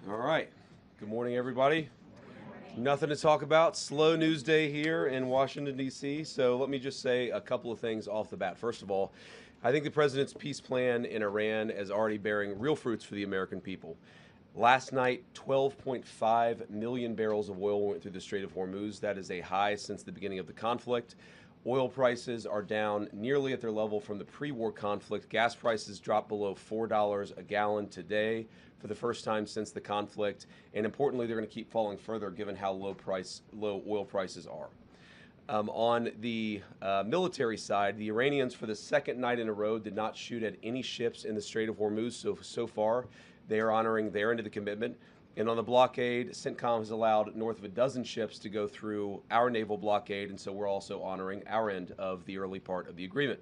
All right. Good morning, everybody. Nothing to talk about. Slow news day here in Washington, D.C. So let me just say a couple of things off the bat. First of all, I think the president's peace plan in Iran is already bearing real fruits for the American people. Last night, 12.5 million barrels of oil went through the Strait of Hormuz. That is a high since the beginning of the conflict. Oil prices are down nearly at their level from the pre-war conflict. Gas prices dropped below $4 a gallon today for the first time since the conflict. And importantly, they're going to keep falling further given how low oil prices are. On the military side, the Iranians, for the second night in a row, did not shoot at any ships in the Strait of Hormuz so far. They are honoring their end of the commitment. And on the blockade, CENTCOM has allowed north of a dozen ships to go through our naval blockade, and so we're also honoring our end of the early part of the agreement.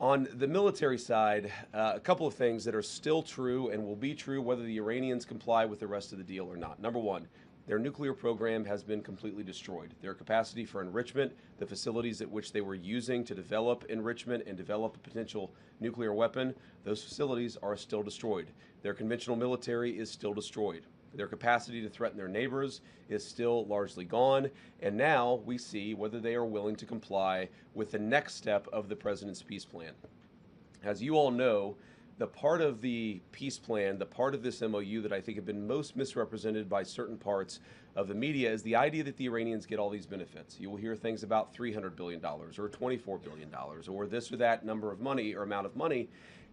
On the military side, a couple of things that are still true and will be true whether the Iranians comply with the rest of the deal or not. Number one, their nuclear program has been completely destroyed. Their capacity for enrichment, the facilities at which they were using to develop enrichment and develop a potential nuclear weapon, those facilities are still destroyed. Their conventional military is still destroyed. Their capacity to threaten their neighbors is still largely gone. And now we see whether they are willing to comply with the next step of the president's peace plan. As you all know, the part of the peace plan, the part of this MOU that I think have been most misrepresented by certain parts of the media is the idea that the Iranians get all these benefits. You will hear things about $300 billion or $24 billion or this or that number of money or amount of money.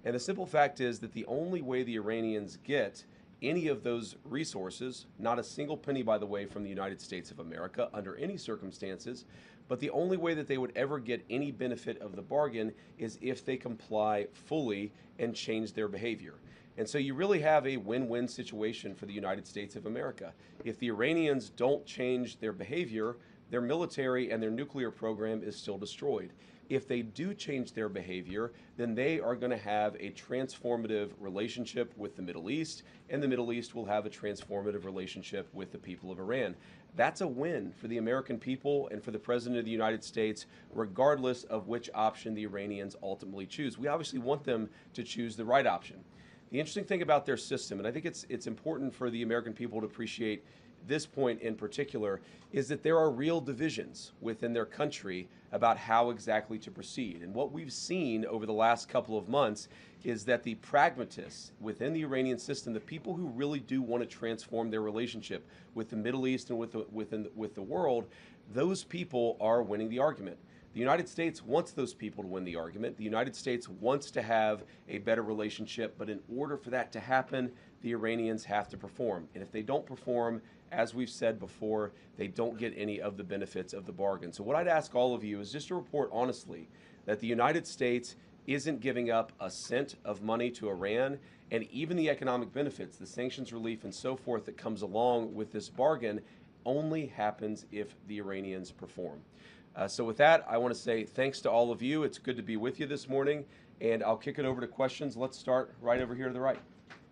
And the simple fact is that the only way the Iranians get any of those resources, not a single penny, by the way, from the United States of America under any circumstances, but the only way that they would ever get any benefit of the bargain is if they comply fully and change their behavior. And so you really have a win-win situation for the United States of America. If the Iranians don't change their behavior, their military and their nuclear program is still destroyed. If they do change their behavior, then they are going to have a transformative relationship with the Middle East, and the Middle East will have a transformative relationship with the people of Iran. That's a win for the American people and for the President of the United States, regardless of which option the Iranians ultimately choose. We obviously want them to choose the right option. The interesting thing about their system, and I think it's important for the American people to appreciate this point in particular, is that there are real divisions within their country about how exactly to proceed. And what we've seen over the last couple of months is that the pragmatists within the Iranian system, the people who really do want to transform their relationship with the Middle East and with the world, those people are winning the argument. The United States wants those people to win the argument. The United States wants to have a better relationship, but in order for that to happen, the Iranians have to perform. And if they don't perform, as we've said before, they don't get any of the benefits of the bargain. So what I'd ask all of you is just to report honestly that the United States isn't giving up a cent of money to Iran, and even the economic benefits, the sanctions relief and so forth that comes along with this bargain only happens if the Iranians perform. So with that, I want to say thanks to all of you. It's good to be with you this morning, and I'll kick it over to questions. Let's start right over here to the right.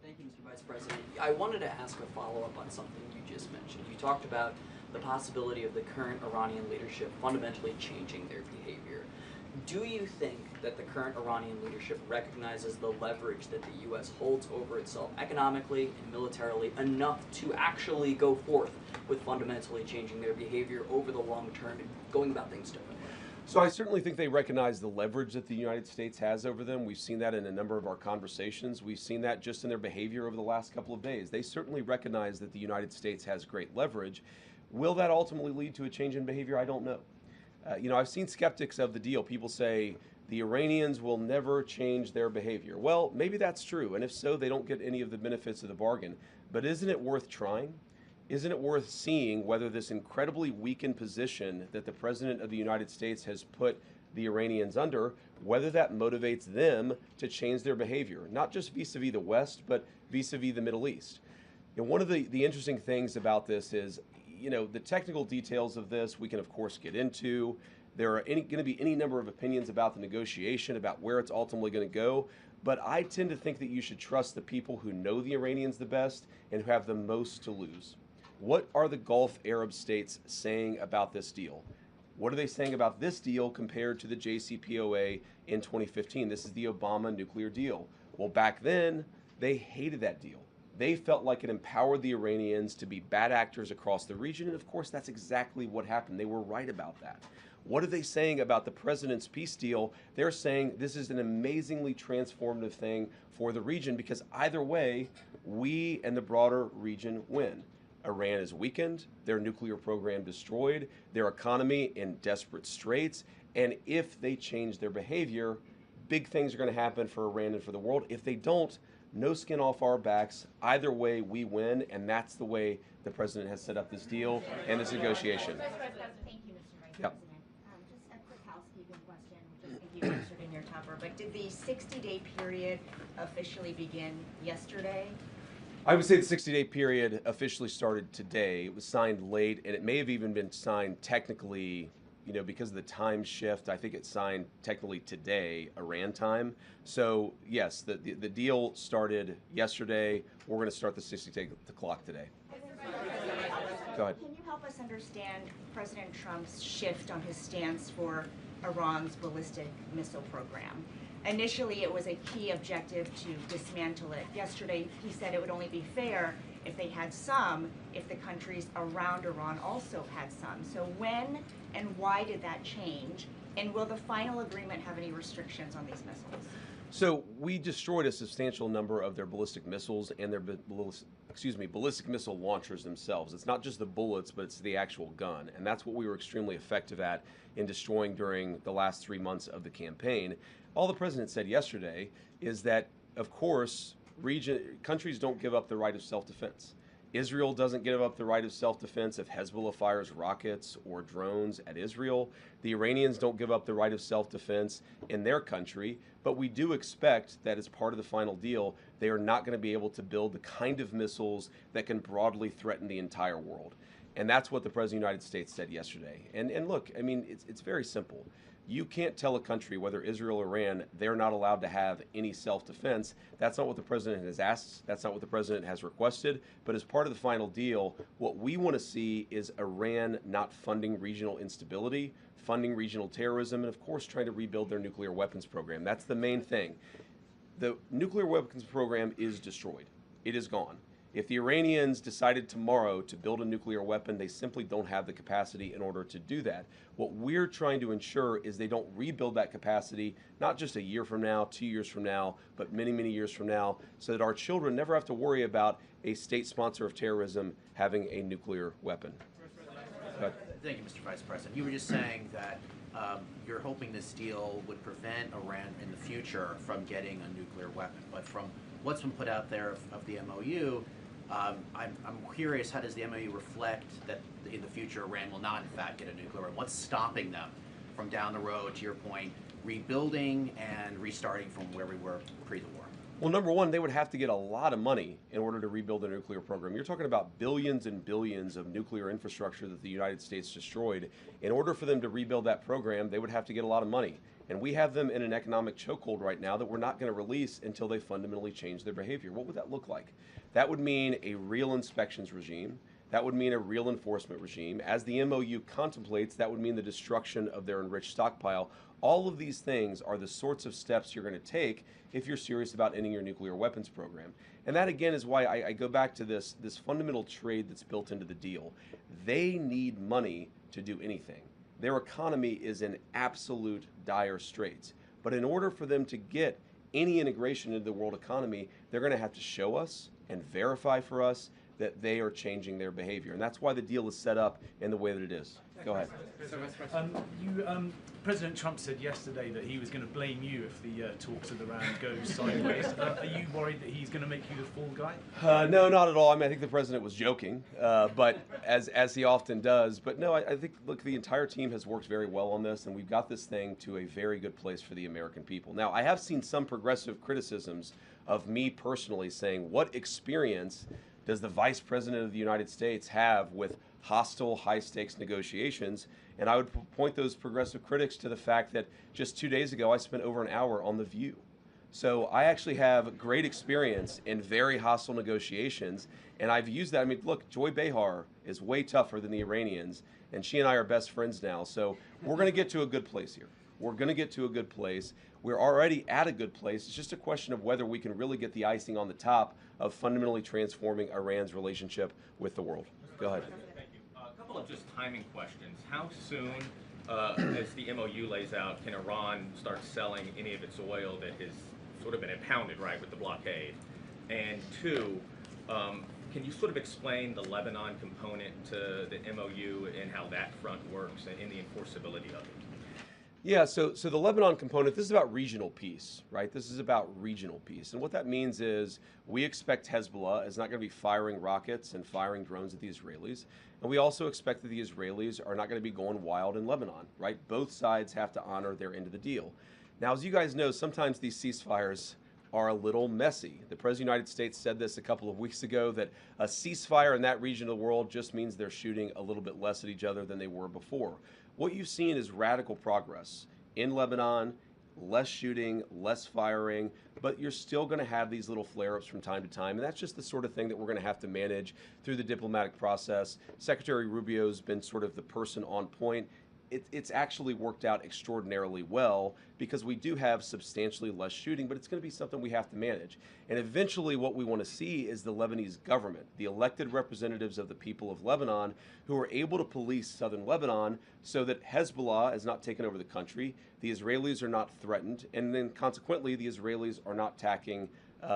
Thank you, Mr. Vice President. I wanted to ask a follow-up on something you just mentioned. You talked about the possibility of the current Iranian leadership fundamentally changing their behavior. Do you think that the current Iranian leadership recognizes the leverage that the U.S. holds over itself economically and militarily enough to actually go forth with fundamentally changing their behavior over the long term and going about things differently? So I certainly think they recognize the leverage that the United States has over them. We've seen that in a number of our conversations. We've seen that just in their behavior over the last couple of days. They certainly recognize that the United States has great leverage. Will that ultimately lead to a change in behavior? I don't know. I've seen skeptics of the deal. People say the Iranians will never change their behavior. Well, maybe that's true, and if so, they don't get any of the benefits of the bargain. But isn't it worth trying? Isn't it worth seeing whether this incredibly weakened position that the President of the United States has put the Iranians under, whether that motivates them to change their behavior, not just vis-a-vis the West, but vis-a-vis the Middle East? And one of the interesting things about this is, the technical details of this we can, of course, get into. There are going to be any number of opinions about the negotiation, about where it's ultimately going to go. But I tend to think that you should trust the people who know the Iranians the best and who have the most to lose. What are the Gulf Arab states saying about this deal? What are they saying about this deal compared to the JCPOA in 2015? This is the Obama nuclear deal. Well, back then, they hated that deal. they felt like it empowered the Iranians to be bad actors across the region, and of course that's exactly what happened. They were right about that. What are they saying about the president's peace deal? They're saying this is an amazingly transformative thing for the region because either way, we and the broader region win. Iran is weakened, their nuclear program destroyed, their economy in desperate straits, and if they change their behavior, big things are going to happen for Iran and for the world. If they don't, no skin off our backs. Either way, we win, and that's the way the president has set up this deal and this negotiation. Thank you, Mr. Vice Yep. President. Just a quick housekeeping question, which I think you answered in your topper, but did the 60-day period officially begin yesterday? I would say the 60-day period officially started today. It was signed late, and it may have even been signed technically, because of the time shift. I think it's signed technically today, Iran time. So yes, the deal started yesterday. We're going to start the 60-day clock today. Go ahead. Can you help us understand President Trump's shift on his stance for Iran's ballistic missile program? Initially, it was a key objective to dismantle it. Yesterday, he said it would only be fair if they had some, if the countries around Iran also had some. So when and why did that change? And will the final agreement have any restrictions on these missiles? So we destroyed a substantial number of their ballistic missiles and their ballistic missile launchers themselves. It's not just the bullets, but it's the actual gun. And that's what we were extremely effective at in destroying during the last 3 months of the campaign. All the president said yesterday is that, of course, countries don't give up the right of self-defense. Israel doesn't give up the right of self-defense if Hezbollah fires rockets or drones at Israel. The Iranians don't give up the right of self-defense in their country, but we do expect that as part of the final deal, they are not going to be able to build the kind of missiles that can broadly threaten the entire world. And that's what the President of the United States said yesterday. And look, I mean, it's very simple. You can't tell a country, whether Israel or Iran, they're not allowed to have any self-defense. That's not what the president has asked. That's not what the president has requested. But as part of the final deal, what we want to see is Iran not funding regional instability, funding regional terrorism, and of course trying to rebuild their nuclear weapons program. That's the main thing. The nuclear weapons program is destroyed. It is gone. If the Iranians decided tomorrow to build a nuclear weapon, they simply don't have the capacity in order to do that. What we're trying to ensure is they don't rebuild that capacity, not just a year from now, 2 years from now, but many, many years from now, so that our children never have to worry about a state sponsor of terrorism having a nuclear weapon. Thank you, Mr. Vice President. You were just saying that you're hoping this deal would prevent Iran in the future from getting a nuclear weapon, but from what's been put out there of the MOU, I'm curious, how does the MOU reflect that in the future Iran will not, in fact, get a nuclear weapon? What's stopping them from down the road, to your point, rebuilding and restarting from where we were pre the war? Well, number one, they would have to get a lot of money in order to rebuild their nuclear program. You're talking about billions and billions of nuclear infrastructure that the United States destroyed. In order for them to rebuild that program, they would have to get a lot of money. And we have them in an economic chokehold right now that we're not going to release until they fundamentally change their behavior. What would that look like? That would mean a real inspections regime. That would mean a real enforcement regime. As the MOU contemplates, that would mean the destruction of their enriched stockpile. All of these things are the sorts of steps you're going to take if you're serious about ending your nuclear weapons program. And that, again, is why I go back to this fundamental trade that's built into the deal. They need money to do anything. Their economy is in absolute dire straits. But in order for them to get any integration into the world economy, they're going to have to show us and verify for us that they are changing their behavior. And that's why the deal is set up in the way that it is. Go ahead. President Trump said yesterday that he was going to blame you if the talks with Iran go sideways. Are you worried that he's going to make you the fall guy? No, not at all. I mean, I think the president was joking, but as he often does. But no, I think, look, the entire team has worked very well on this, and we've got this thing to a very good place for the American people. Now, I have seen some progressive criticisms of me personally saying, what experience does the Vice President of the United States have with hostile, high-stakes negotiations? And I would point those progressive critics to the fact that just 2 days ago, I spent over an hour on The View. So I actually have great experience in very hostile negotiations, and I've used that. I mean, look, Joy Behar is way tougher than the Iranians, and she and I are best friends now. So we're going to get to a good place here. We're going to get to a good place. We're already at a good place. It's just a question of whether we can really get the icing on the top of fundamentally transforming Iran's relationship with the world. Go ahead. Thank you. A couple of just timing questions. How soon, as the MOU lays out, can Iran start selling any of its oil that has sort of been impounded, right, with the blockade? And two, can you sort of explain the Lebanon component to the MOU and how that front works and the enforceability of it? Yeah, so the Lebanon component, this is about regional peace, right? This is about regional peace. And what that means is we expect Hezbollah is not going to be firing rockets and firing drones at the Israelis. And we also expect that the Israelis are not going to be going wild in Lebanon, right? Both sides have to honor their end of the deal. Now, as you guys know, sometimes these ceasefires are a little messy. The President of the United States said this a couple of weeks ago, that a ceasefire in that region of the world just means they're shooting a little bit less at each other than they were before. What you've seen is radical progress in Lebanon, less shooting, less firing, but you're still going to have these little flare-ups from time to time, and that's just the sort of thing that we're going to have to manage through the diplomatic process. Secretary Rubio's been sort of the person on point. It's actually worked out extraordinarily well because we do have substantially less shooting, but it's going to be something we have to manage. And eventually what we want to see is the Lebanese government, the elected representatives of the people of Lebanon, who are able to police southern Lebanon so that Hezbollah is not taking over the country, the Israelis are not threatened, and then consequently the Israelis are not attacking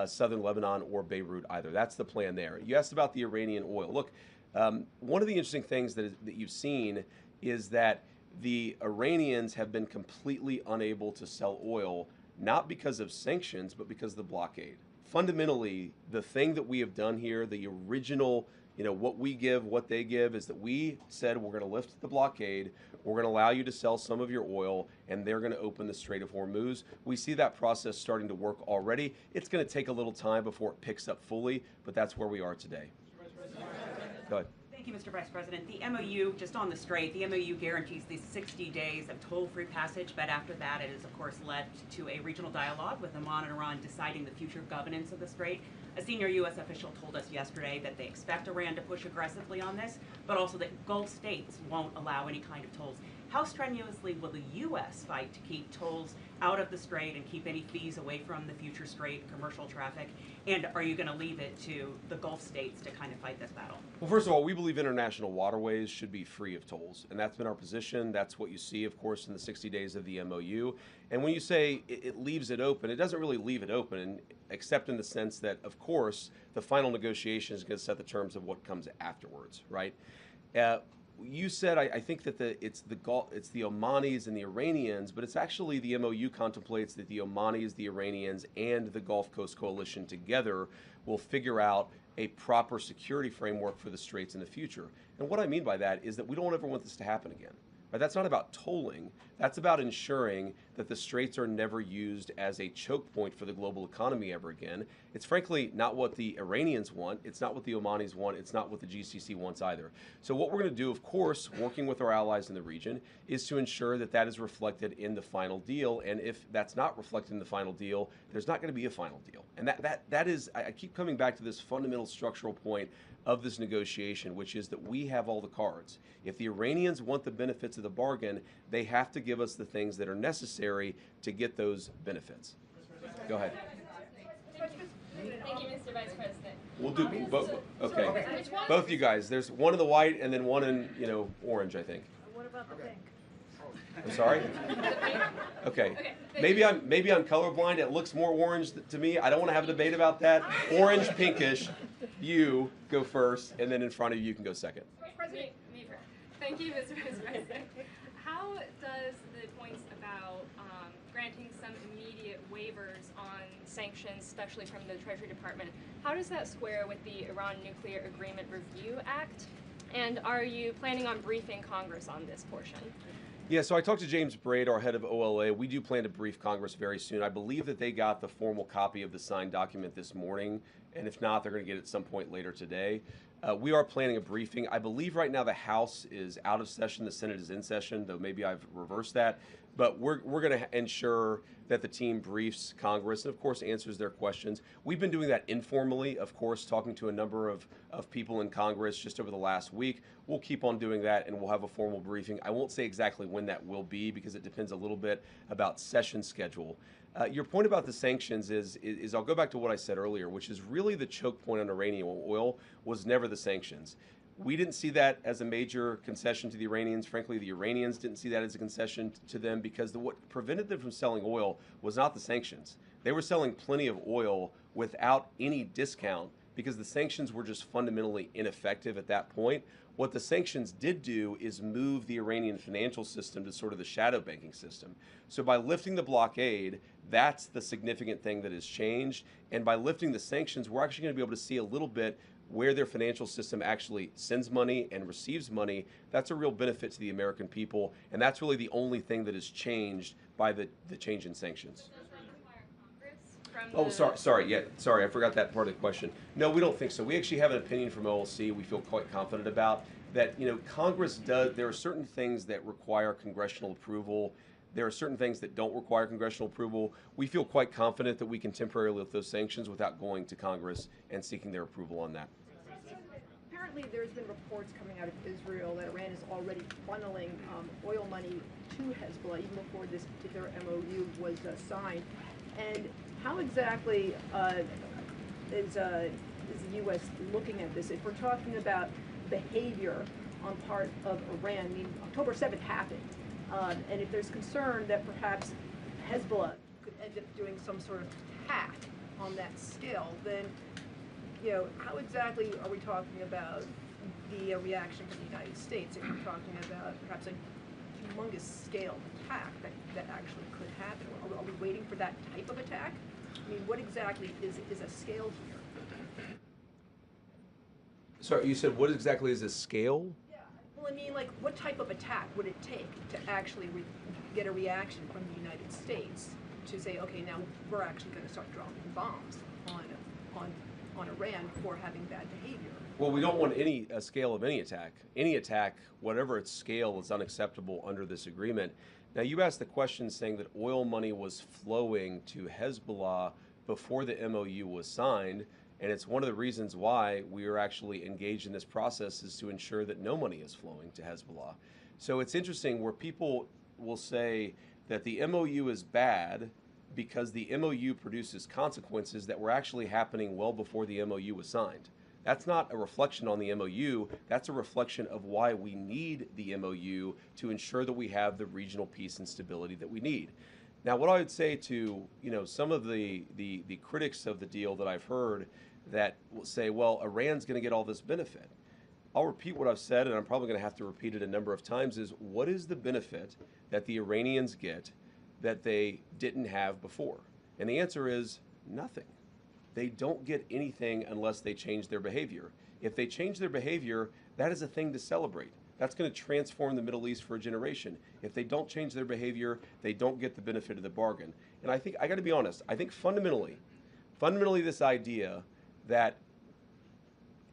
southern Lebanon or Beirut either. That's the plan there. You asked about the Iranian oil. Look, one of the interesting things that you've seen is that the Iranians have been completely unable to sell oil, not because of sanctions, but because of the blockade. Fundamentally, the thing that we have done here, the original, what we give, what they give, is that we said we're going to lift the blockade, we're going to allow you to sell some of your oil, and they're going to open the Strait of Hormuz. We see that process starting to work already. It's going to take a little time before it picks up fully, but that's where we are today. Go ahead. Thank you, Mr. Vice President. The MOU, just on the Strait, the MOU guarantees these 60 days of toll-free passage, but after that it has, of course, led to a regional dialogue with Oman and Iran deciding the future governance of the Strait. A senior U.S. official told us yesterday that they expect Iran to push aggressively on this, but also that Gulf states won't allow any kind of tolls. How strenuously will the U.S. fight to keep tolls out of the Strait and keep any fees away from the future Strait commercial traffic? And are you going to leave it to the Gulf states to kind of fight this battle? Well, first of all, we believe international waterways should be free of tolls, and that's been our position. That's what you see, of course, in the 60 days of the MOU. And when you say it leaves it open, it doesn't really leave it open, except in the sense that, of course, the final negotiation is going to set the terms of what comes afterwards, right? You said, I think that it's the Omanis and the Iranians, but it's actually the MOU contemplates that the Omanis, the Iranians, and the Gulf Coast Coalition together will figure out a proper security framework for the Straits in the future. And what I mean by that is that we don't ever want this to happen again. Right? That's not about tolling. That's about ensuring that the Straits are never used as a choke point for the global economy ever again. It's frankly not what the Iranians want. It's not what the Omanis want. It's not what the GCC wants either. So what we're going to do, of course, working with our allies in the region, is to ensure that that is reflected in the final deal. And if that's not reflected in the final deal, there's not going to be a final deal. And that is, I keep coming back to this fundamental structural point of this negotiation, which is that we have all the cards. If the Iranians want the benefits of the bargain, they have to give us the things that are necessary to get those benefits. Go ahead. Thank you, Mr. Vice President. We'll do both. Okay. Both you guys. There's one in the white and then one in, orange, I think. What about the pink? I'm sorry? Okay. Maybe I'm colorblind. It looks more orange to me. I don't want to have a debate about that. Orange, pinkish. You go first, and then in front of you can go second. President, me first. Thank you, Mr. Vice President. How does the points about granting some immediate waivers on sanctions, especially from the Treasury Department, how does that square with the Iran Nuclear Agreement Review Act? And are you planning on briefing Congress on this portion? Yeah, so I talked to James Braid, our head of OLA. We do plan to brief Congress very soon. I believe that they got the formal copy of the signed document this morning, and if not, they're going to get it at some point later today. We are planning a briefing. I believe right now the House is out of session, the Senate is in session, though maybe I've reversed that. But we're going to ensure that the team briefs Congress and, of course, answers their questions. We've been doing that informally, of course, talking to a number of people in Congress just over the last week. We'll keep on doing that, and we'll have a formal briefing. I won't say exactly when that will be because it depends a little bit about session schedule. Your point about the sanctions is I'll go back to what I said earlier, which is really the choke point on Iranian oil was never the sanctions. We didn't see that as a major concession to the Iranians. Frankly, the Iranians didn't see that as a concession to them because what prevented them from selling oil was not the sanctions. They were selling plenty of oil without any discount because the sanctions were just fundamentally ineffective at that point. What the sanctions did do is move the Iranian financial system to sort of the shadow banking system. So by lifting the blockade, that's the significant thing that has changed. And by lifting the sanctions, we're actually going to be able to see a little bit where their financial system actually sends money and receives money. That's a real benefit to the American people, and that's really the only thing that has changed by the change in sanctions. Oh, sorry, I forgot that part of the question. No, we don't think so. We actually have an opinion from OLC we feel quite confident about that, Congress does, there are certain things that require congressional approval. There are certain things that don't require congressional approval. We feel quite confident that we can temporarily lift those sanctions without going to Congress and seeking their approval on that. Apparently, there's been reports coming out of Israel that Iran is already funneling oil money to Hezbollah even before this particular MOU was signed. And how exactly is the U.S. looking at this? If we're talking about behavior on part of Iran, October 7th happened. And if there's concern that perhaps Hezbollah could end up doing some sort of attack on that scale, then, how exactly are we talking about the reaction from the United States if we're talking about perhaps a humongous scale attack that actually could happen? Are we waiting for that type of attack? What exactly is a scale here? Sorry, you said what exactly is a scale? Well, what type of attack would it take to actually get a reaction from the United States to say, okay, now we're actually going to start dropping bombs on Iran for having bad behavior? Well, we don't want a scale of any attack. Any attack, whatever its scale, is unacceptable under this agreement. Now, you asked the question saying that oil money was flowing to Hezbollah before the MOU was signed. And it's one of the reasons why we are actually engaged in this process is to ensure that no money is flowing to Hezbollah. So it's interesting where people will say that the MOU is bad because the MOU produces consequences that were actually happening well before the MOU was signed. That's not a reflection on the MOU. That's a reflection of why we need the MOU to ensure that we have the regional peace and stability that we need. Now, what I would say to some of the critics of the deal that I've heard that will say, well, Iran's going to get all this benefit. I'll repeat what I've said, and I'm probably going to have to repeat it a number of times, is what is the benefit that the Iranians get that they didn't have before? And the answer is nothing. They don't get anything unless they change their behavior. If they change their behavior, that is a thing to celebrate. That's going to transform the Middle East for a generation. If they don't change their behavior, they don't get the benefit of the bargain. And I think, I got to be honest, I think fundamentally this idea that,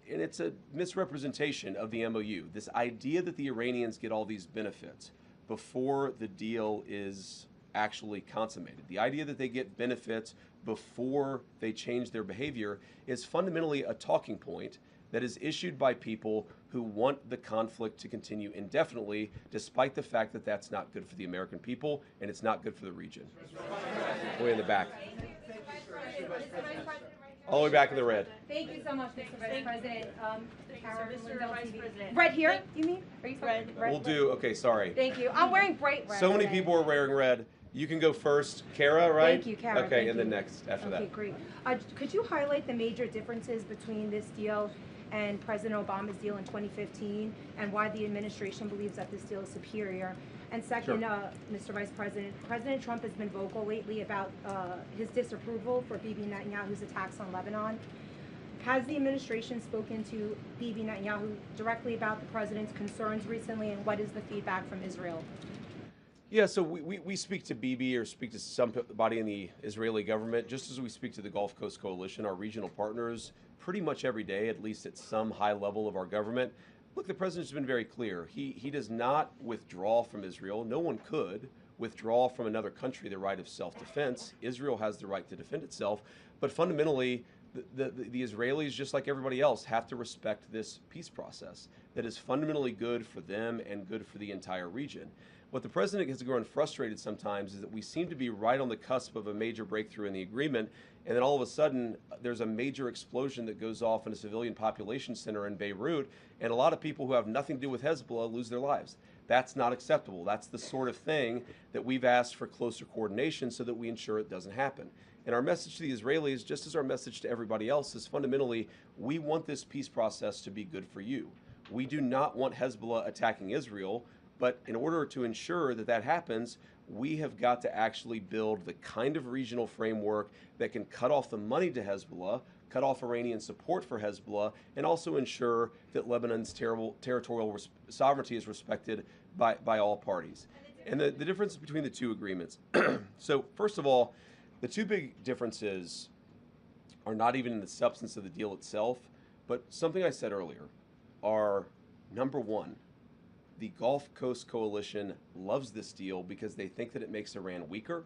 and it's a misrepresentation of the MOU, this idea that the Iranians get all these benefits before the deal is actually consummated. The idea that they get benefits before they change their behavior is fundamentally a talking point that is issued by people who want the conflict to continue indefinitely, despite the fact that that's not good for the American people and it's not good for the region. Way in the back. All the way back in the red. Thank you so much, Mr. Vice President. Mr. Vice President. Red here, you mean? Are you red? We'll do, okay, sorry. Thank you. I'm wearing bright red. So many today. people are wearing red. You can go first. Kara, right? Thank you, Kara. Okay, Thank and then you. next after that. Okay, great. Could you highlight the major differences between this deal and President Obama's deal in 2015 and why the administration believes that this deal is superior? And second, Mr. Vice President, President Trump has been vocal lately about his disapproval for Bibi Netanyahu's attacks on Lebanon. Has the administration spoken to Bibi Netanyahu directly about the president's concerns recently, and what is the feedback from Israel? Yeah, so we speak to Bibi or speak to somebody in the Israeli government, just as we speak to the Gulf Coast Coalition, our regional partners, pretty much every day, at least at some high level of our government. Look, the president's been very clear. He does not withdraw from Israel. No one could withdraw from another country the right of self-defense. Israel has the right to defend itself, but fundamentally, the Israelis, just like everybody else, have to respect this peace process that is fundamentally good for them and good for the entire region. What the president has grown frustrated sometimes is that we seem to be right on the cusp of a major breakthrough in the agreement, and then all of a sudden there's a major explosion that goes off in a civilian population center in Beirut, and a lot of people who have nothing to do with Hezbollah lose their lives. That's not acceptable. That's the sort of thing that we've asked for closer coordination so that we ensure it doesn't happen. And our message to the Israelis, just as our message to everybody else, is fundamentally, we want this peace process to be good for you. We do not want Hezbollah attacking Israel, but in order to ensure that that happens, we have got to actually build the kind of regional framework that can cut off the money to Hezbollah, cut off Iranian support for Hezbollah, and also ensure that Lebanon's territorial sovereignty is respected by all parties. And the difference between the two agreements. So first of all, the two big differences are not even in the substance of the deal itself, but something I said earlier are, number one, the Gulf Coast Coalition loves this deal because they think that it makes Iran weaker.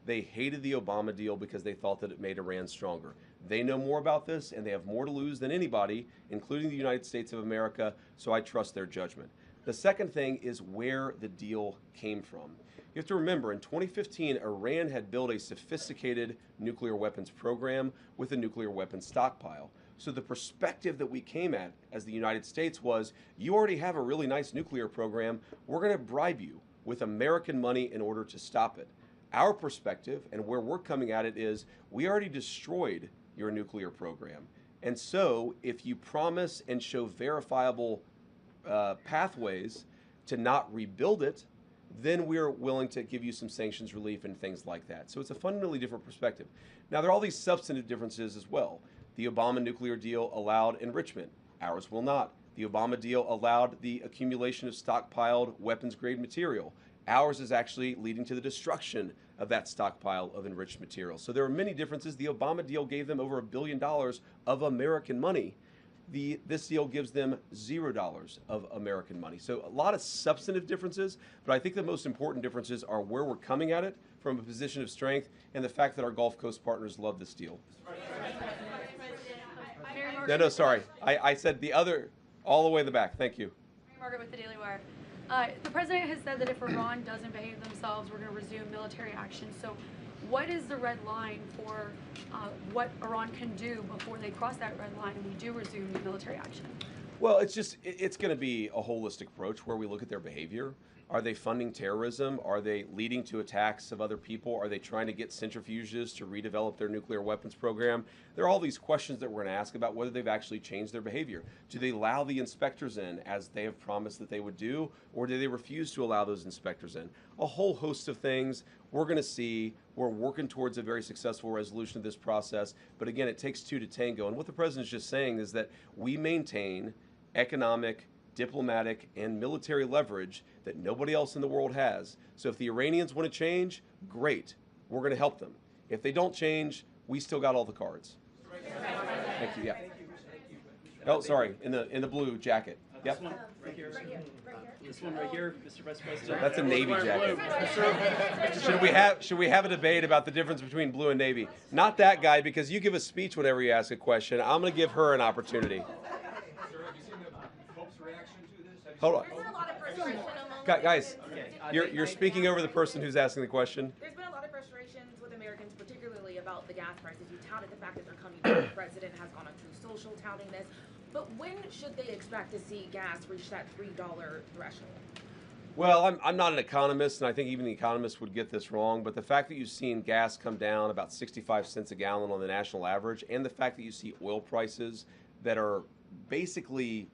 They hated the Obama deal because they thought that it made Iran stronger. They know more about this, and they have more to lose than anybody, including the United States of America, so I trust their judgment. The second thing is where the deal came from. You have to remember, in 2015, Iran had built a sophisticated nuclear weapons program with a nuclear weapons stockpile. So the perspective that we came at as the United States was, you already have a really nice nuclear program, we're going to bribe you with American money in order to stop it. Our perspective and where we're coming at it is, we already destroyed your nuclear program. And so if you promise and show verifiable pathways to not rebuild it, then we're willing to give you some sanctions relief and things like that. So it's a fundamentally different perspective. Now, there are all these substantive differences as well. The Obama nuclear deal allowed enrichment. Ours will not. The Obama deal allowed the accumulation of stockpiled weapons-grade material. Ours is actually leading to the destruction of that stockpile of enriched material. So there are many differences. The Obama deal gave them over $1 billion of American money. This deal gives them $0 of American money. So a lot of substantive differences, but I think the most important differences are where we're coming at it from a position of strength and the fact that our Gulf Coast partners love this deal. No, sorry. I said the other, all the way in the back. Thank you. Margaret with the Daily Wire. The president has said that if Iran doesn't behave themselves, we're going to resume military action. So what is the red line for what Iran can do before they cross that red line and we do resume military action? Well, it's going to be a holistic approach where we look at their behavior. Are they funding terrorism? Are they leading to attacks of other people? Are they trying to get centrifuges to redevelop their nuclear weapons program? There are all these questions that we're going to ask about whether they've actually changed their behavior. Do they allow the inspectors in as they have promised that they would do, or do they refuse to allow those inspectors in? A whole host of things we're going to see. We're working towards a very successful resolution of this process. But again, it takes two to tango. And what the president's just saying is that we maintain economic, diplomatic, and military leverage that nobody else in the world has. So if the Iranians want to change, great. We're going to help them. If they don't change, we still got all the cards. Thank you. Yeah. Oh, sorry. In the blue jacket. Yep. This one right here. This one right here, Mr. Vice President. That's a Navy jacket. Should we have a debate about the difference between blue and Navy? Not that guy, because you give a speech whenever you ask a question. I'm going to give her an opportunity. Hold on. Guys, you're speaking over the person who's asking the question. There's been a lot of frustrations with Americans, particularly about the gas prices. You touted the fact that they're coming down. The president has gone on True Social touting this. But when should they expect to see gas reach that $3 threshold? Well, I'm not an economist, and I think even the economists would get this wrong, but the fact that you've seen gas come down about 65 cents a gallon on the national average, and the fact that you see oil prices that are basically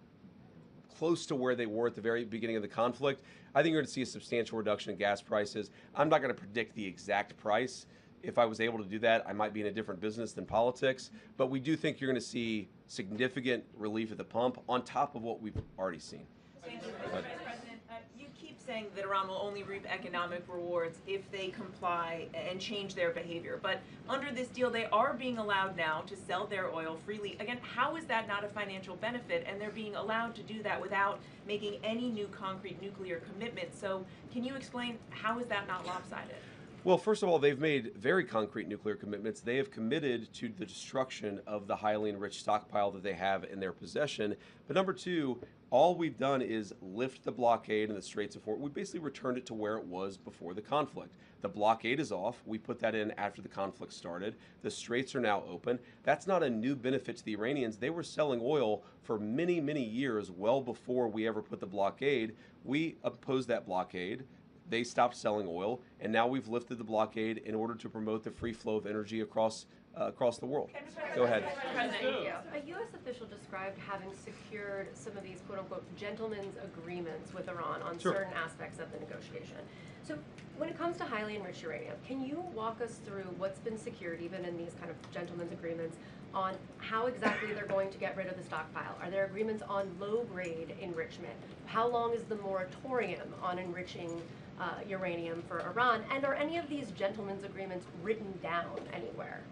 close to where they were at the very beginning of the conflict, I think you're going to see a substantial reduction in gas prices. I'm not going to predict the exact price. If I was able to do that, I might be in a different business than politics. But we do think you're going to see significant relief at the pump on top of what we've already seen. Thank you, Mr. Vice President. You keep saying that Iran will only reap economic rewards if they comply and change their behavior. But under this deal, they are being allowed now to sell their oil freely. Again, how is that not a financial benefit? And they're being allowed to do that without making any new concrete nuclear commitments. So can you explain how is that not lopsided? Well, first of all, they've made very concrete nuclear commitments. They have committed to the destruction of the highly enriched stockpile that they have in their possession. But number two, all we've done is lift the blockade in the Straits of Hormuz. We basically returned it to where it was before the conflict. The blockade is off. We put that in after the conflict started. The straits are now open. That's not a new benefit to the Iranians. They were selling oil for many, many years, well before we ever put the blockade. We opposed that blockade. They stopped selling oil, and now we've lifted the blockade in order to promote the free flow of energy across the world. Go ahead. A U.S. official described having secured some of these quote-unquote gentlemen's agreements with Iran on certain aspects of the negotiation. So when it comes to highly enriched uranium, can you walk us through what's been secured, even in these kind of gentlemen's agreements, on how exactly they're going to get rid of the stockpile? Are there agreements on low-grade enrichment? How long is the moratorium on enriching uranium for Iran? And are any of these gentlemen's agreements written down anywhere?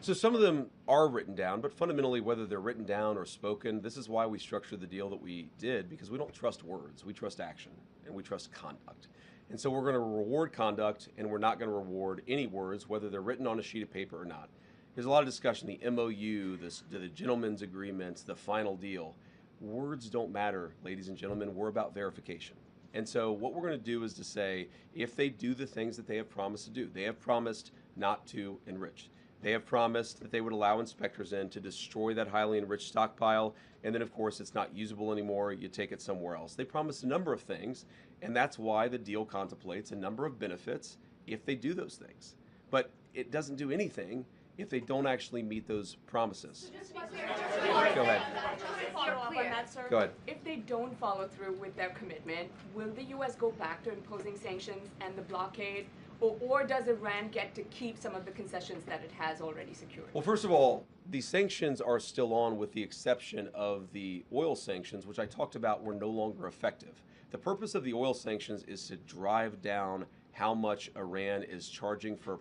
So some of them are written down, but fundamentally, whether they're written down or spoken, this is why we structured the deal that we did, because we don't trust words. We trust action, and we trust conduct. And so we're going to reward conduct, and we're not going to reward any words, whether they're written on a sheet of paper or not. There's a lot of discussion, the MOU, the gentlemen's agreements, the final deal. Words don't matter, ladies and gentlemen. We're about verification. And so what we're going to do is to say, if they do the things that they have promised to do, they have promised not to enrich. They have promised that they would allow inspectors in to destroy that highly enriched stockpile, and then of course it's not usable anymore, you take it somewhere else. They promised a number of things, and that's why the deal contemplates a number of benefits if they do those things. But it doesn't do anything if they don't actually meet those promises. Go ahead. Follow up on that, sir. Go ahead. If they don't follow through with their commitment, will the U.S. go back to imposing sanctions and the blockade, or does Iran get to keep some of the concessions that it has already secured? Well, first of all, the sanctions are still on with the exception of the oil sanctions, which I talked about were no longer effective. The purpose of the oil sanctions is to drive down how much Iran is charging for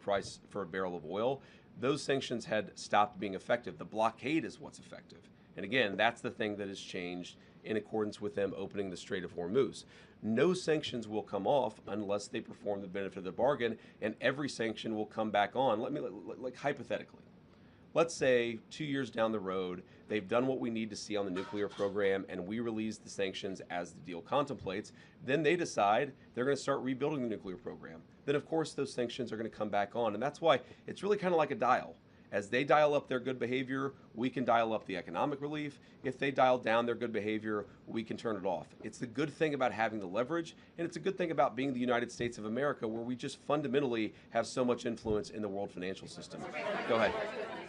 a barrel of oil. Those sanctions had stopped being effective. The blockade is what's effective. And again, that's the thing that has changed in accordance with them opening the Strait of Hormuz. No sanctions will come off unless they perform the benefit of the bargain, and every sanction will come back on. Like hypothetically, let's say 2 years down the road, they've done what we need to see on the nuclear program, and we release the sanctions as the deal contemplates. Then they decide they're going to start rebuilding the nuclear program. Then, of course, those sanctions are going to come back on. And that's why it's really kind of like a dial. As they dial up their good behavior, we can dial up the economic relief. If they dial down their good behavior, we can turn it off. It's the good thing about having the leverage, and it's a good thing about being the United States of America, where we just fundamentally have so much influence in the world financial system. Go ahead.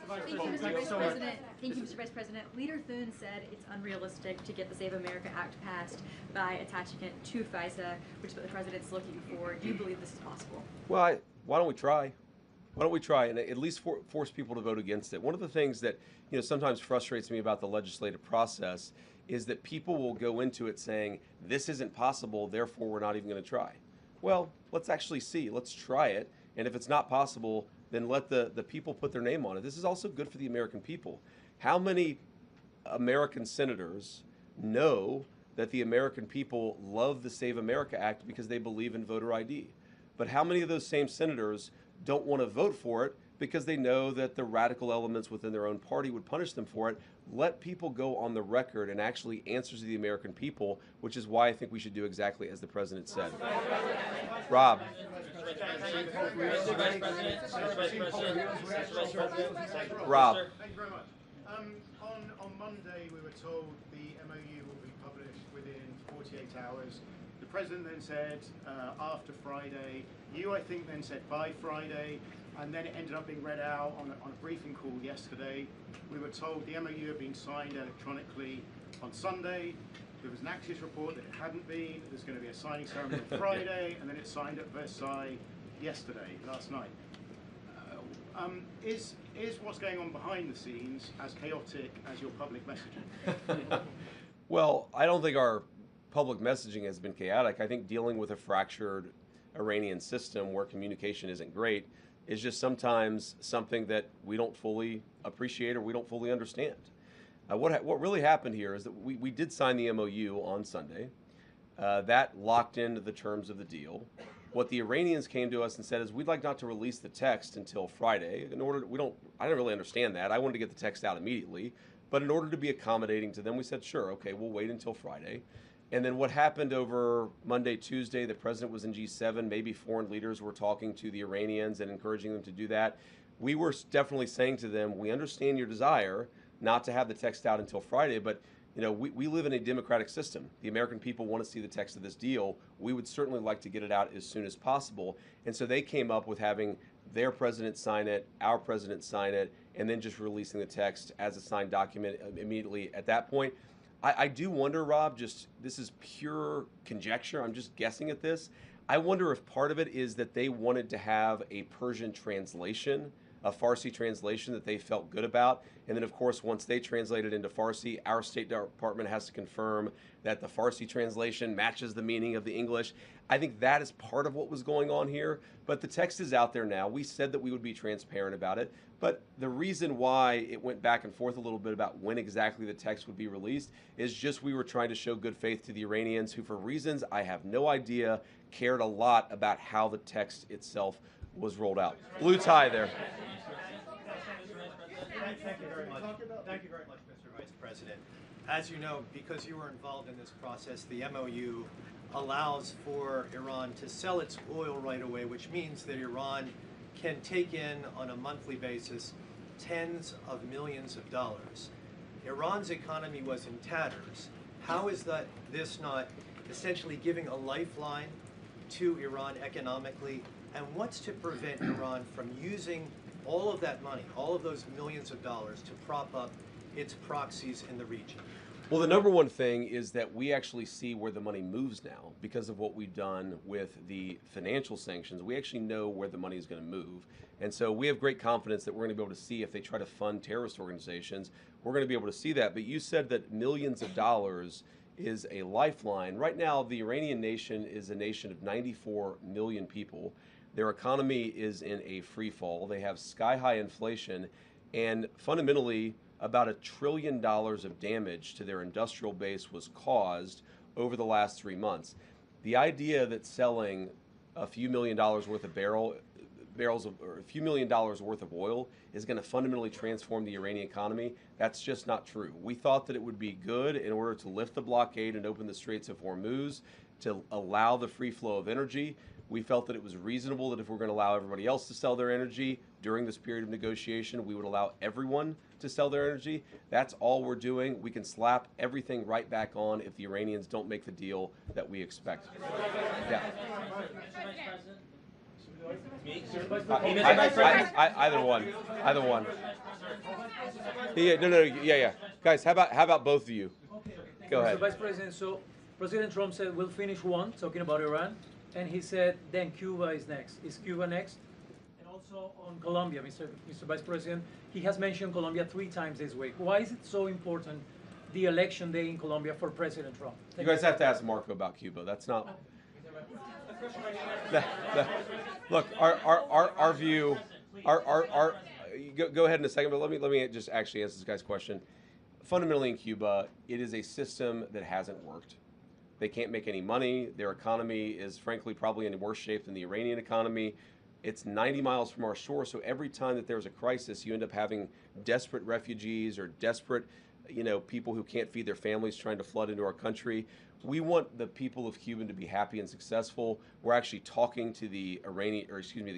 Thank you, Mr. Vice President. Thank you, Mr. Vice President. Leader Thune said it's unrealistic to get the Save America Act passed by attaching it to FISA, which is what the president's looking for. Do you believe this is possible? Well, why don't we try? Why don't we try and at least force people to vote against it? One of the things that sometimes frustrates me about the legislative process is that people will go into it saying, this isn't possible, therefore we're not even going to try. Well, let's actually see. Let's try it. And if it's not possible, then let the people put their name on it. This is also good for the American people. How many American senators know that the American people love the Save America Act because they believe in voter ID? But how many of those same senators don't want to vote for it because they know that the radical elements within their own party would punish them for it? Let people go on the record and actually answer to the American people, which is why I think we should do exactly as the president said. Rob. Rob. Thank you very much. On Monday, we were told the MOU will be published within 48 hours. The president then said after Friday. You, I think, then said by Friday, and then it ended up being read out on a briefing call yesterday. We were told the MOU had been signed electronically on Sunday. There was an Axios report that it hadn't been. There's going to be a signing ceremony on Friday, and then it's signed at Versailles last night. Is what's going on behind the scenes as chaotic as your public messaging? Well, I don't think our public messaging has been chaotic. I think dealing with a fractured Iranian system where communication isn't great is just sometimes something that we don't fully appreciate or we don't fully understand. What really happened here is that we did sign the MOU on Sunday. That locked into the terms of the deal. What the Iranians came to us and said is, we'd like not to release the text until Friday. I don't really understand that. I wanted to get the text out immediately, but in order to be accommodating to them, we said, sure, okay, we'll wait until Friday. And then what happened over Monday, Tuesday, the president was in G7, maybe foreign leaders were talking to the Iranians and encouraging them to do that. We were definitely saying to them, we understand your desire not to have the text out until Friday, but we live in a democratic system. The American people want to see the text of this deal. We would certainly like to get it out as soon as possible. And so they came up with having their president sign it, our president sign it, and then just releasing the text as a signed document immediately at that point. I do wonder, Rob, this is pure conjecture, I'm just guessing at this. I wonder if part of it is that they wanted to have a Persian translation, a Farsi translation that they felt good about. And then, of course, once they translate it into Farsi, our State Department has to confirm that the Farsi translation matches the meaning of the English. I think that is part of what was going on here. But the text is out there now. We said that we would be transparent about it. But the reason why it went back and forth a little bit about when exactly the text would be released is just we were trying to show good faith to the Iranians who, for reasons I have no idea, cared a lot about how the text itself was rolled out. Blue tie there. Thank you very much. Thank you very much, Mr. Vice President. As you know, because you were involved in this process, the MOU allows for Iran to sell its oil right away, which means that Iran can take in on a monthly basis tens of millions of dollars. Iran's economy was in tatters. How is this not essentially giving a lifeline to Iran economically? And what's to prevent Iran from using all of that money, all of those millions of dollars, to prop up its proxies in the region? Well, the number one thing is that we actually see where the money moves now because of what we've done with the financial sanctions. We actually know where the money is going to move. And so we have great confidence that we're going to be able to see if they try to fund terrorist organizations, we're going to be able to see that. But you said that millions of dollars is a lifeline. Right now, the Iranian nation is a nation of 94 million people. Their economy is in a free fall. They have sky-high inflation, and fundamentally, about $1 trillion of damage to their industrial base was caused over the last 3 months. The idea that selling a few $1 million worth of or a few $1 million worth of oil is going to fundamentally transform the Iranian economy, that's just not true. We thought that it would be good in order to lift the blockade and open the Straits of Hormuz to allow the free flow of energy. We felt that it was reasonable that if we're going to allow everybody else to sell their energy during this period of negotiation, we would allow everyone to sell their energy. That's all we're doing. We can slap everything right back on if the Iranians don't make the deal that we expect. Yeah. Either one. Either one. Yeah, no, yeah. Guys, how about both of you? Go ahead. Mr. Vice President, so President Trump said we'll finish one, talking about Iran, and he said then Cuba is next. Is Cuba next? And also on Colombia, Mr. Vice President, he has mentioned Colombia 3 times this week. Why is it so important, the election day in Colombia for President Trump? You guys have to ask Marco about Cuba. That's not... Look, our view, go ahead in a second, but let me just actually answer this guy's question. Fundamentally in Cuba, it is a system that hasn't worked. They can't make any money. Their economy is frankly probably in worse shape than the Iranian economy. It's 90 miles from our shore, so every time that there's a crisis, you end up having desperate refugees or desperate, people who can't feed their families trying to flood into our country. We want the people of Cuba to be happy and successful. We're actually talking to the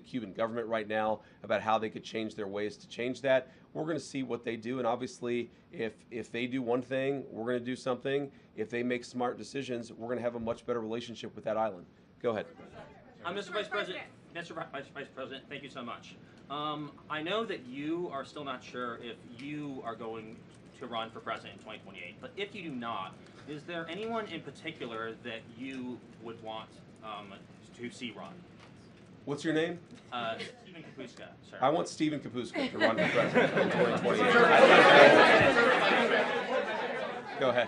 Cuban government right now about how they could change their ways to change that. We're going to see what they do, and obviously, if they do one thing, we're going to do something. If they make smart decisions, we're going to have a much better relationship with that island. Go ahead. Mr. Vice President, Vice President, thank you so much. I know that you are still not sure if you are going to run for president in 2028, but if you do not, is there anyone in particular that you would want to see run? What's your name? Stephen Kapuska, sir. I want Stephen Kapuska to run for president in 2028. Go ahead.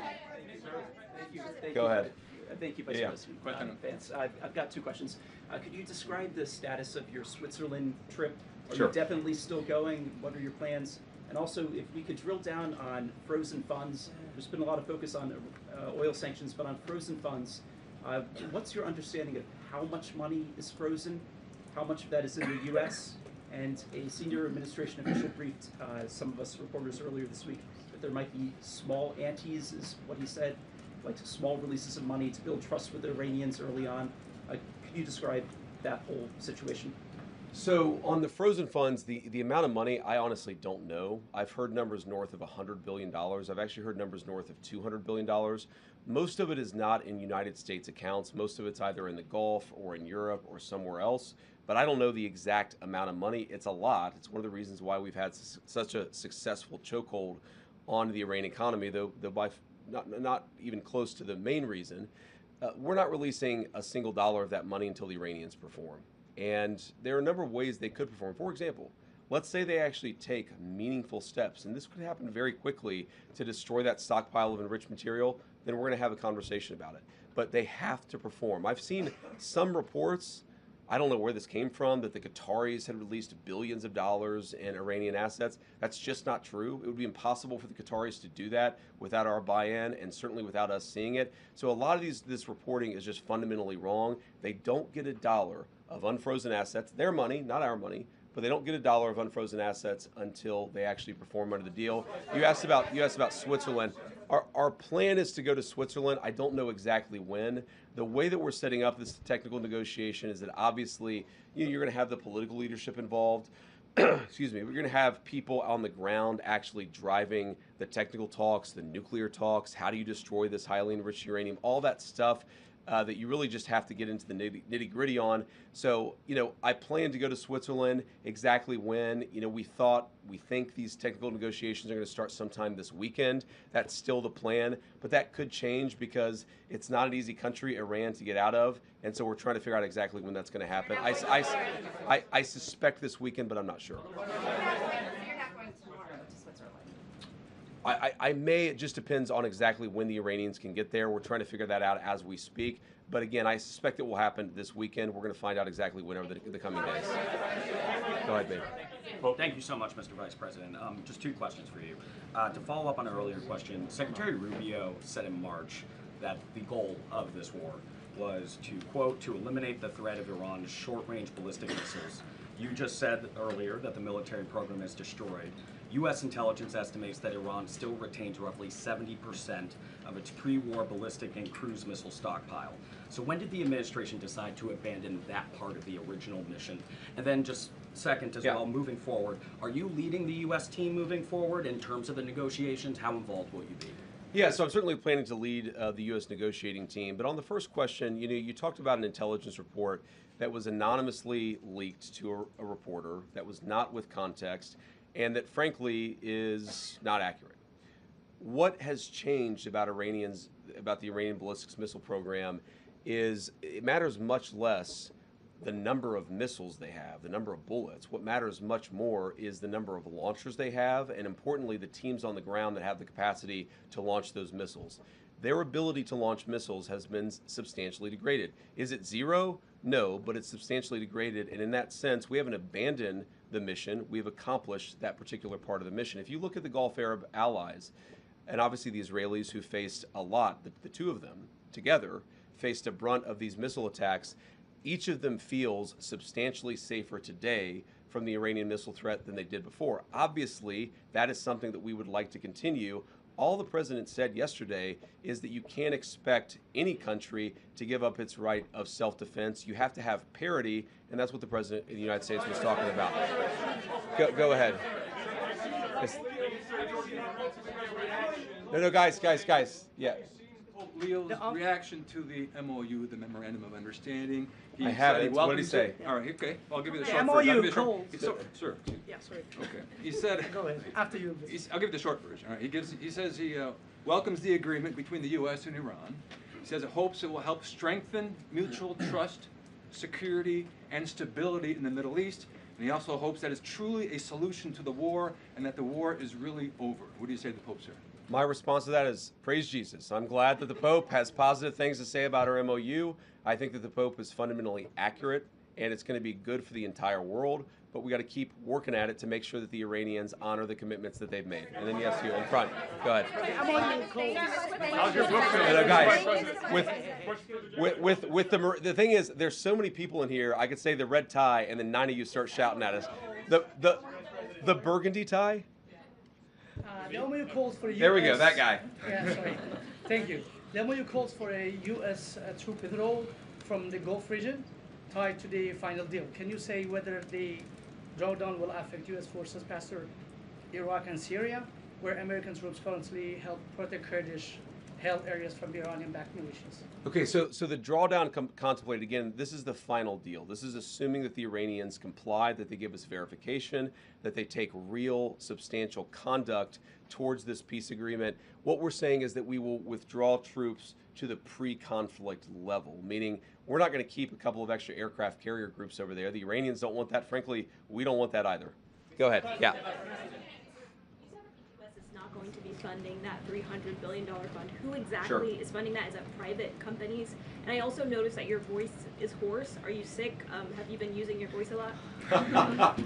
Go ahead. Thank you, Vice Yeah. President Vance. I've got two questions. Could you describe the status of your Switzerland trip? Are Sure. you definitely still going? What are your plans? And also, if we could drill down on frozen funds, there's been a lot of focus on oil sanctions, but on frozen funds, what's your understanding of how much money is frozen, how much of that is in the U.S.? And a senior administration official briefed some of us reporters earlier this week that there might be small antes, is what he said, like small releases of money to build trust with the Iranians early on. Could you describe that whole situation? So on the frozen funds, the amount of money, I honestly don't know. I've heard numbers north of $100 billion. I've actually heard numbers north of $200 billion. Most of it is not in United States accounts. Most of it's either in the Gulf or in Europe or somewhere else. But I don't know the exact amount of money. It's a lot. It's one of the reasons why we've had such a successful chokehold on the Iranian economy, though by not even close to the main reason. We're not releasing a single dollar of that money until the Iranians perform. And there are a number of ways they could perform. For example, let's say they actually take meaningful steps, and this could happen very quickly, to destroy that stockpile of enriched material, then we're going to have a conversation about it. But they have to perform. I've seen some reports, I don't know where this came from, that the Qataris had released billions of dollars in Iranian assets. That's just not true. It would be impossible for the Qataris to do that without our buy-in, and certainly without us seeing it. So a lot of this reporting is just fundamentally wrong. They don't get a dollar of unfrozen assets, their money, not our money, but they don't get a dollar of unfrozen assets until they actually perform under the deal. You asked about Switzerland. Our plan is to go to Switzerland. I don't know exactly when. The way that we're setting up this technical negotiation is that obviously you're going to have the political leadership involved. Excuse me. We're going to have people on the ground actually driving the technical talks, the nuclear talks. How do you destroy this highly enriched uranium? All that stuff. That you really just have to get into the nitty-gritty on. So, I plan to go to Switzerland. Exactly when, we think these technical negotiations are going to start sometime this weekend. That's still the plan, but that could change because it's not an easy country, Iran, to get out of, and so we're trying to figure out exactly when that's going to happen. I suspect this weekend, but I'm not sure. I may, it just depends on exactly when the Iranians can get there. We're trying to figure that out as we speak. But again, I suspect it will happen this weekend. We're going to find out exactly whenever the coming days. Go ahead, babe. Well, thank you so much, Mr. Vice President. Just two questions for you. To follow up on an earlier question, Secretary Rubio said in March that the goal of this war was to, quote, to eliminate the threat of Iran's short-range ballistic missiles. You just said earlier that the military program is destroyed. U.S. intelligence estimates that Iran still retains roughly 70% of its pre-war ballistic and cruise missile stockpile. So when did the administration decide to abandon that part of the original mission? And then just second as well, moving forward, are you leading the U.S. team moving forward in terms of the negotiations? How involved will you be? Yeah, so I'm certainly planning to lead the U.S. negotiating team. But on the first question, you talked about an intelligence report that was anonymously leaked to a reporter, that was not with context, and that frankly is not accurate. What has changed about the Iranian ballistics missile program is it matters much less the number of missiles they have, the number of bullets. What matters much more is the number of launchers they have, and importantly, the teams on the ground that have the capacity to launch those missiles. Their ability to launch missiles has been substantially degraded. Is it zero? No, but it's substantially degraded, and in that sense, we haven't abandoned the mission. We've accomplished that particular part of the mission. If you look at the Gulf Arab allies, and obviously the Israelis who faced a lot, the two of them together faced a brunt of these missile attacks, each of them feels substantially safer today from the Iranian missile threat than they did before. Obviously, that is something that we would like to continue. All the president said yesterday is that you can't expect any country to give up its right of self-defense. You have to have parity, and that's what the president of the United States was talking about. Go ahead. No, guys. Yeah. Leo's reaction to the MOU, the Memorandum of Understanding. I have it. What did he say? All right, okay. I'll give you the The short MOU, version. Cole. Sir. Yeah, sorry. Okay. He said. Go ahead. After you. I'll give you the short version. All right. He says he welcomes the agreement between the U.S. and Iran. He says it hopes it will help strengthen mutual trust, security, and stability in the Middle East, And he also hopes that it's truly a solution to the war and that the war is really over. What do you say to the Pope, sir? My response to that is praise Jesus. I'm glad that the Pope has positive things to say about our MOU. I think that the Pope is fundamentally accurate, and it's going to be good for the entire world. But we got to keep working at it to make sure that the Iranians honor the commitments that they've made. And then yes, you in front. Go ahead. Guys, with the thing is, there's so many people in here. I could say the red tie, and then 9 of you start shouting at us. The burgundy tie. The MOU calls for a There we go, that guy. Yeah, sorry. Thank you. The MOU calls for a U.S. troop withdrawal from the Gulf region tied to the final deal. Can you say whether the drawdown will affect U.S. forces past Iraq and Syria, where American troops currently help protect Kurdish-held areas from Iranian-backed militias? Okay, so the drawdown contemplated, again, this is the final deal. This is assuming that the Iranians comply, that they give us verification, that they take real substantial conduct towards this peace agreement. What we're saying is that we will withdraw troops to the pre-conflict level, meaning we're not going to keep a couple of extra aircraft carrier groups over there. The Iranians don't want that. Frankly, we don't want that either. Go ahead. Yeah. Going to be funding that $300 billion fund. Who exactly is funding that? Is that private companies? And I also noticed that your voice is hoarse. Are you sick? Have you been using your voice a lot?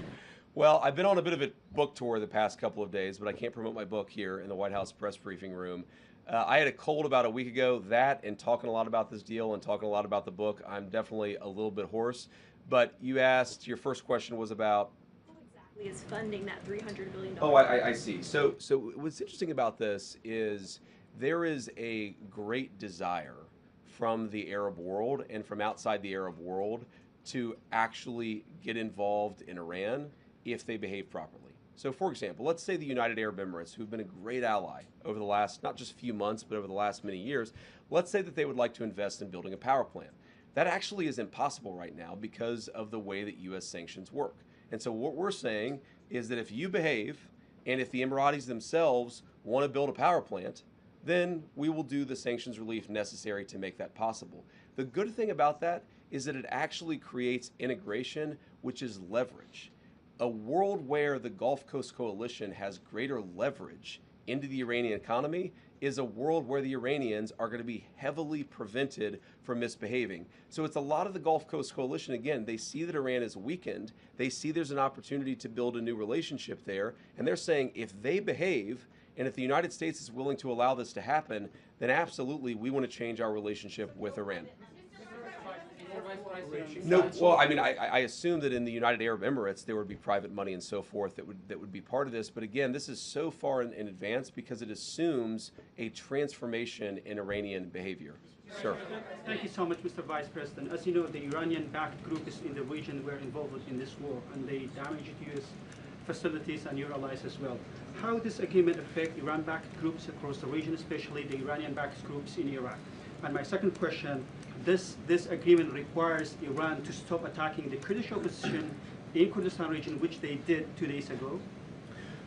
Well, I've been on a bit of a book tour the past couple of days, but I can't promote my book here in the White House press briefing room. I had a cold about a week ago. That and talking a lot about this deal and talking a lot about the book, I'm definitely a little bit hoarse. But you asked, your first question was about is funding that $300 billion. Oh, I see. So what's interesting about this is there is a great desire from the Arab world and from outside the Arab world to actually get involved in Iran if they behave properly. So for example, let's say the United Arab Emirates, who've been a great ally over the last, not just few months, but over the last many years, let's say that they would like to invest in building a power plant. That actually is impossible right now because of the way that U.S. sanctions work. And so what we're saying is that if you behave, and if the Emiratis themselves want to build a power plant, then we will do the sanctions relief necessary to make that possible. The good thing about that is that it actually creates integration, which is leverage. A world where the Gulf Coast Coalition has greater leverage into the Iranian economy is a world where the Iranians are going to be heavily prevented from misbehaving. So it's a lot of the Gulf Coast Coalition, again, they see that Iran is weakened, they see there's an opportunity to build a new relationship there, and they're saying if they behave, and if the United States is willing to allow this to happen, then absolutely we want to change our relationship with Iran. No, well, I mean, I assume that in the United Arab Emirates there would be private money and so forth that would be part of this. But again, this is so far in advance because it assumes a transformation in Iranian behavior. Sir. Thank you so much, Mr. Vice President. As you know, the Iranian-backed groups in the region were involved in this war, and they damaged U.S. facilities and your allies as well. How does this agreement affect Iran-backed groups across the region, especially the Iranian-backed groups in Iraq? And my second question, this agreement requires Iran to stop attacking the Kurdish opposition in Kurdistan region, which they did 2 days ago.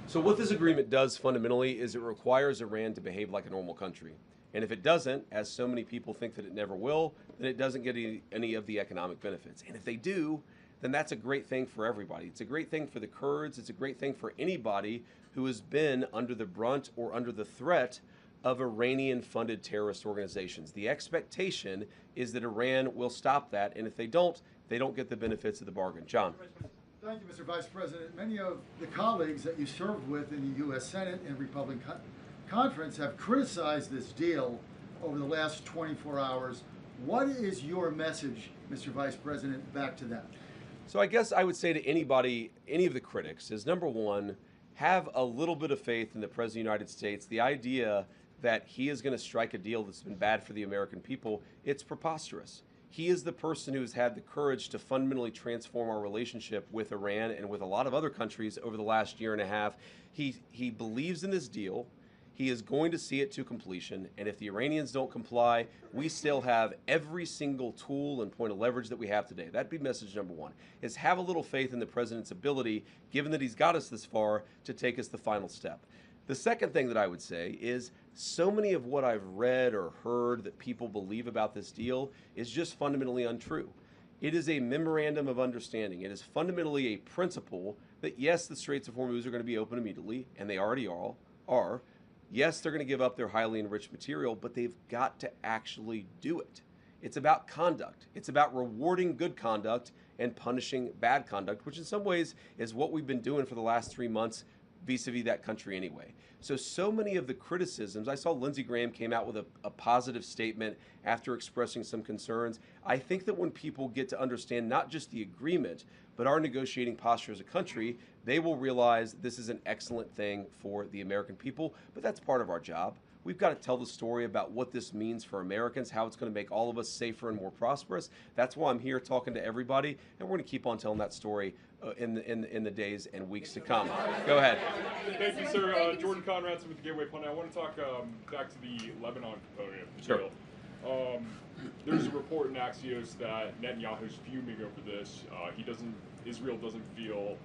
So what this agreement does fundamentally is it requires Iran to behave like a normal country. And if it doesn't, as so many people think that it never will, then it doesn't get any of the economic benefits. And if they do, then that's a great thing for everybody. It's a great thing for the Kurds. It's a great thing for anybody who has been under the brunt or under the threat of Iranian-funded terrorist organizations. The expectation is that Iran will stop that, and if they don't get the benefits of the bargain. John. Thank you, Mr. Vice President. Many of the colleagues that you served with in the U.S. Senate and Republican Conference have criticized this deal over the last 24 hours. What is your message, Mr. Vice President, back to them? So I guess I would say to anybody, any of the critics, is number one, have a little bit of faith in the President of the United States. The idea that he is going to strike a deal that's been bad for the American people, it's preposterous. He is the person who's had the courage to fundamentally transform our relationship with Iran and with a lot of other countries over the last year and a half. He believes in this deal. He is going to see it to completion, and if the Iranians don't comply, we still have every single tool and point of leverage that we have today. That'd be message number one, is have a little faith in the president's ability, given that he's got us this far, to take us the final step. The second thing that I would say is so many of what I've read or heard that people believe about this deal is just fundamentally untrue. It is a memorandum of understanding. It is fundamentally a principle that yes, the Straits of Hormuz are going to be open immediately, and they already are. Yes, they're going to give up their highly enriched material, but they've got to actually do it. It's about conduct. It's about rewarding good conduct and punishing bad conduct, which in some ways is what we've been doing for the last 3 months vis-a-vis that country anyway. So many of the criticisms, I saw Lindsey Graham came out with a positive statement after expressing some concerns. I think that when people get to understand not just the agreement, but our negotiating posture as a country, they will realize this is an excellent thing for the American people, but that's part of our job. We've got to tell the story about what this means for Americans, how it's going to make all of us safer and more prosperous. That's why I'm here talking to everybody, and we're going to keep on telling that story in the days and weeks to come. Go ahead. Thank you, sir. Jordan Conradson with the Gateway Pundit. I want to talk back to the Lebanon component of the deal. There's a report in Axios that Netanyahu's fuming over this. Israel doesn't feel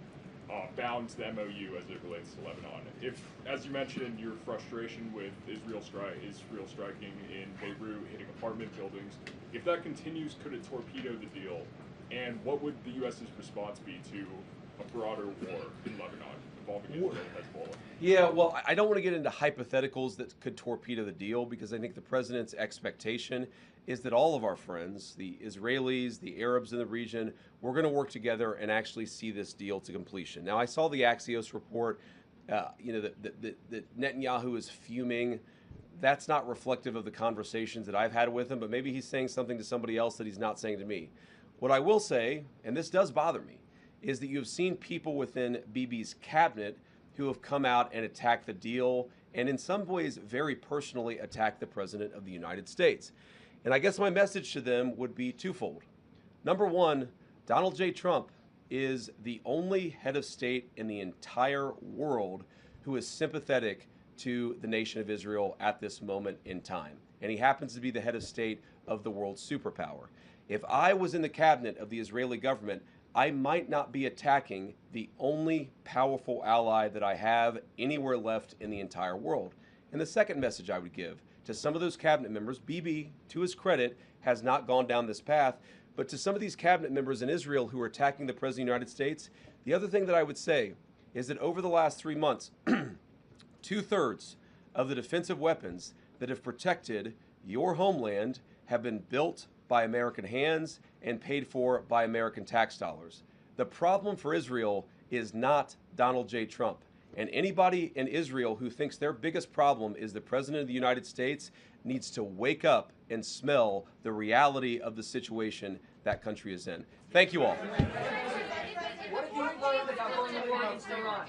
bound to the MOU as it relates to Lebanon. If, as you mentioned, your frustration with Israel striking in Beirut, hitting apartment buildings, if that continues, could it torpedo the deal? And what would the U.S.'s response be to a broader war in Lebanon involving Israel and Hezbollah? Yeah, well, I don't want to get into hypotheticals that could torpedo the deal, because I think the president's expectation is that all of our friends, the Israelis, the Arabs in the region, we're going to work together and actually see this deal to completion. Now, I saw the Axios report, that Netanyahu is fuming. That's not reflective of the conversations that I've had with him, but maybe he's saying something to somebody else that he's not saying to me. What I will say, and this does bother me, is that you've seen people within Bibi's cabinet who have come out and attacked the deal, and in some ways very personally attacked the President of the United States. And I guess my message to them would be twofold. Number one, Donald J. Trump is the only head of state in the entire world who is sympathetic to the nation of Israel at this moment in time. And he happens to be the head of state of the world's superpower. If I was in the cabinet of the Israeli government, I might not be attacking the only powerful ally that I have anywhere left in the entire world. And the second message I would give to some of those cabinet members, Bibi, to his credit, has not gone down this path, but to some of these cabinet members in Israel who are attacking the President of the United States, the other thing that I would say is that over the last 3 months, 2/3 of the defensive weapons that have protected your homeland have been built by American hands and paid for by American tax dollars. The problem for Israel is not Donald J. Trump. And anybody in Israel who thinks their biggest problem is the President of the United States needs to wake up and smell the reality of the situation that country is in. Thank you all. What have you learned about going to war against Iran?